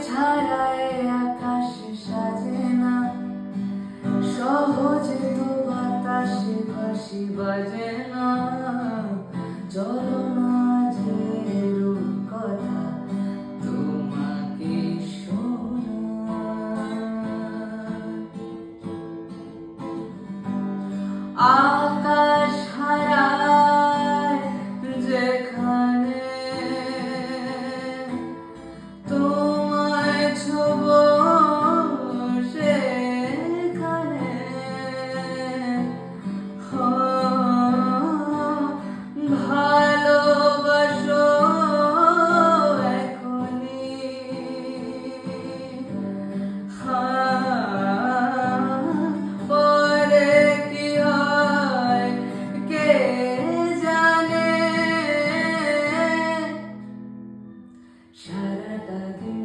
ছাড়ায় আকাশ সাজে না, সহজে তো বাতাসে বাঁশি বাজে না। চলো না যে রূপকথা তোমাকে শোনাই। আকাশ হারায় যেখানে, তোমায় ছোঁবো সেখানে। ভালোবাসো এখনই, পরে কি হয় কে জানে। সারাটা দিন